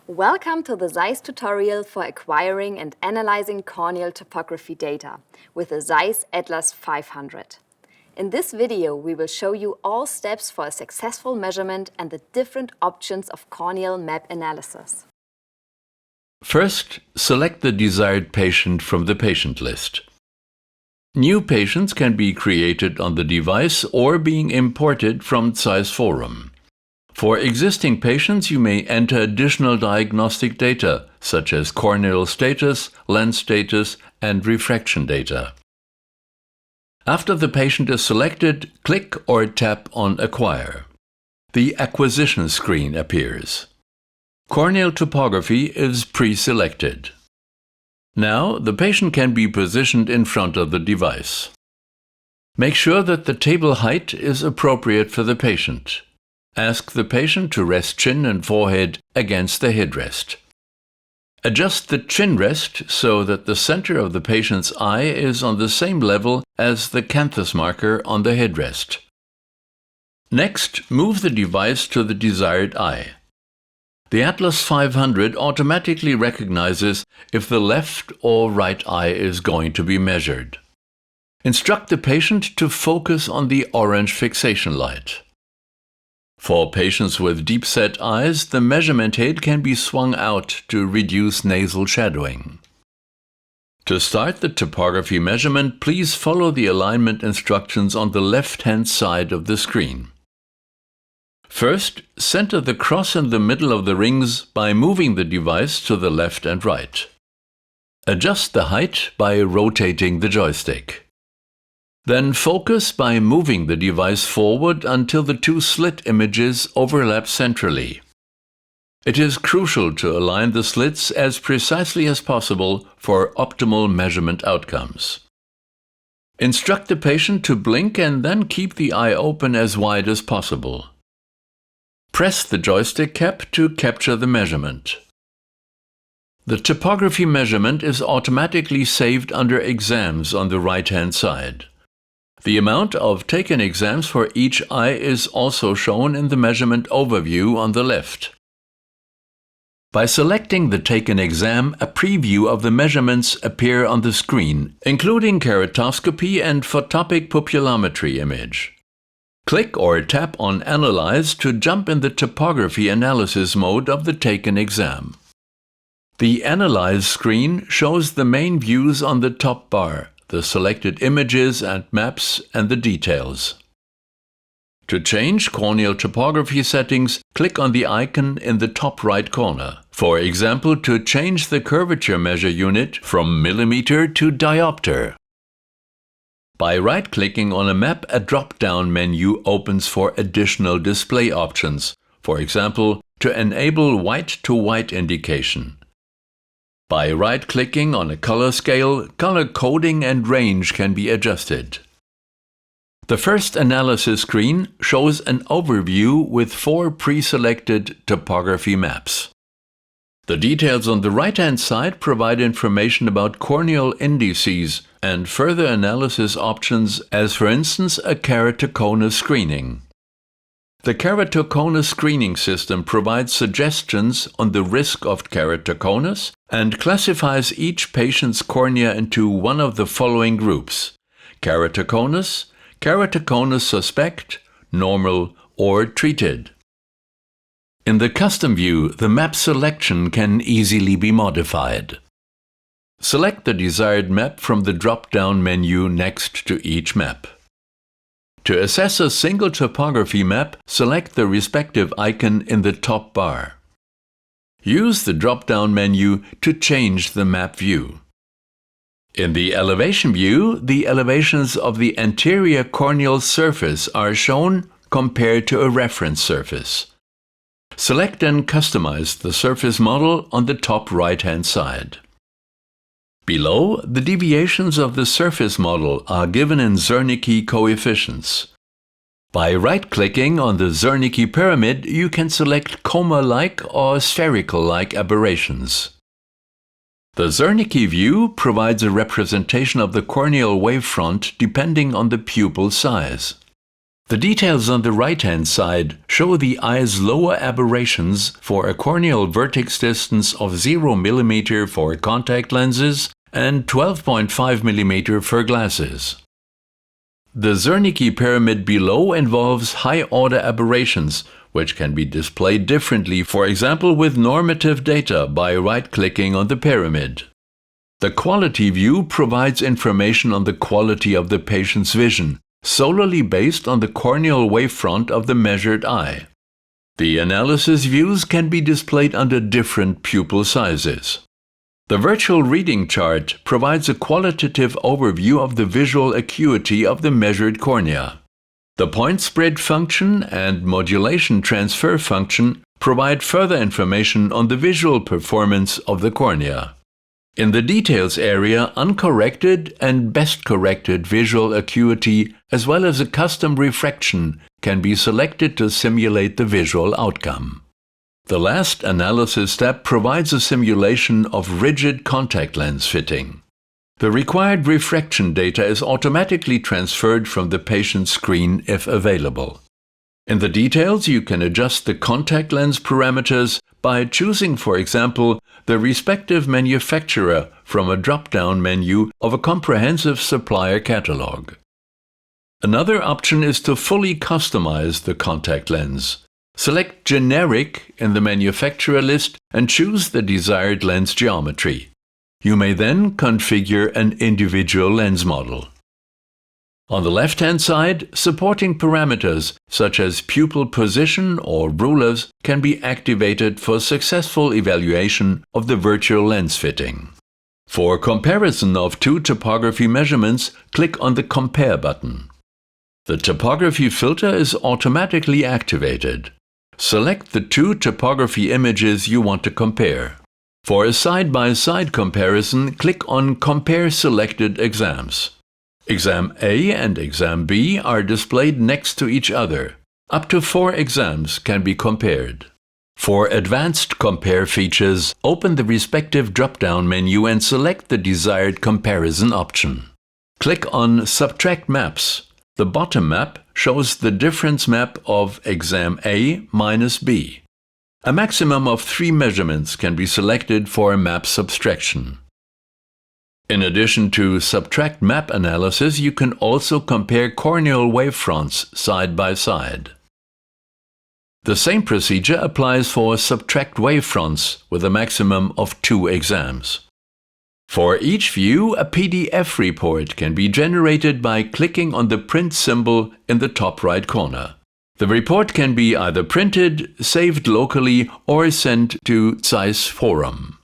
Welcome to the ZEISS tutorial for acquiring and analyzing corneal topography data with the ZEISS ATLAS 500. In this video, we will show you all steps for a successful measurement and the different options of corneal map analysis. First, select the desired patient from the patient list. New patients can be created on the device or being imported from ZEISS Forum. For existing patients, you may enter additional diagnostic data, such as corneal status, lens status, and refraction data. After the patient is selected, click or tap on Acquire. The acquisition screen appears. Corneal topography is pre-selected. Now, the patient can be positioned in front of the device. Make sure that the table height is appropriate for the patient. Ask the patient to rest chin and forehead against the headrest. Adjust the chin rest so that the center of the patient's eye is on the same level as the canthus marker on the headrest. Next, move the device to the desired eye. The Atlas 500 automatically recognizes if the left or right eye is going to be measured. Instruct the patient to focus on the orange fixation light. For patients with deep-set eyes, the measurement head can be swung out to reduce nasal shadowing. To start the topography measurement, please follow the alignment instructions on the left-hand side of the screen. First, center the cross in the middle of the rings by moving the device to the left and right. Adjust the height by rotating the joystick. Then focus by moving the device forward until the two slit images overlap centrally. It is crucial to align the slits as precisely as possible for optimal measurement outcomes. Instruct the patient to blink and then keep the eye open as wide as possible. Press the joystick cap to capture the measurement. The topography measurement is automatically saved under Exams on the right-hand side. The amount of taken exams for each eye is also shown in the measurement overview on the left. By selecting the taken exam, a preview of the measurements appear on the screen, including keratoscopy and photopic pupillometry image. Click or tap on Analyze to jump in the topography analysis mode of the taken exam. The Analyze screen shows the main views on the top bar, the selected images and maps, and the details. To change corneal topography settings, click on the icon in the top right corner. For example, to change the curvature measure unit from millimeter to diopter. By right-clicking on a map, a drop-down menu opens for additional display options, for example, to enable white-to-white indication. By right-clicking on a color scale, color coding and range can be adjusted. The first analysis screen shows an overview with 4 pre-selected topography maps. The details on the right-hand side provide information about corneal indices and further analysis options, as for instance a keratoconus screening. The keratoconus screening system provides suggestions on the risk of keratoconus and classifies each patient's cornea into one of the following groups: keratoconus, keratoconus suspect, normal, or treated. In the custom view, the map selection can easily be modified. Select the desired map from the drop-down menu next to each map. To assess a single topography map, select the respective icon in the top bar. Use the drop-down menu to change the map view. In the elevation view, the elevations of the anterior corneal surface are shown compared to a reference surface. Select and customize the surface model on the top right-hand side. Below, the deviations of the surface model are given in Zernike coefficients. By right-clicking on the Zernike pyramid, you can select coma-like or spherical-like aberrations. The Zernike view provides a representation of the corneal wavefront depending on the pupil size. The details on the right-hand side show the eye's lower aberrations for a corneal vertex distance of 0 mm for contact lenses and 12.5 mm for glasses. The Zernike pyramid below involves high-order aberrations, which can be displayed differently, for example with normative data by right-clicking on the pyramid. The quality view provides information on the quality of the patient's vision, solely based on the corneal wavefront of the measured eye. The analysis views can be displayed under different pupil sizes. The virtual reading chart provides a qualitative overview of the visual acuity of the measured cornea. The point spread function and modulation transfer function provide further information on the visual performance of the cornea. In the details area, uncorrected and best corrected visual acuity as well as a custom refraction can be selected to simulate the visual outcome. The last analysis step provides a simulation of rigid contact lens fitting. The required refraction data is automatically transferred from the patient's screen if available. In the details, you can adjust the contact lens parameters by choosing, for example, the respective manufacturer from a drop-down menu of a comprehensive supplier catalog. Another option is to fully customize the contact lens. Select Generic in the manufacturer list and choose the desired lens geometry. You may then configure an individual lens model. On the left-hand side, supporting parameters such as pupil position or rulers can be activated for successful evaluation of the virtual lens fitting. For comparison of two topography measurements, click on the Compare button. The topography filter is automatically activated. Select the two topography images you want to compare. For a side-by-side comparison, click on Compare Selected Exams. Exam A and Exam B are displayed next to each other. Up to 4 exams can be compared. For advanced compare features, open the respective drop-down menu and select the desired comparison option. Click on Subtract Maps. The bottom map shows the difference map of Exam A minus B. A maximum of 3 measurements can be selected for map subtraction. In addition to subtract map analysis, you can also compare corneal wavefronts side by side. The same procedure applies for subtract wavefronts with a maximum of 2 exams. For each view, a PDF report can be generated by clicking on the print symbol in the top right corner. The report can be either printed, saved locally, or sent to ZEISS Forum.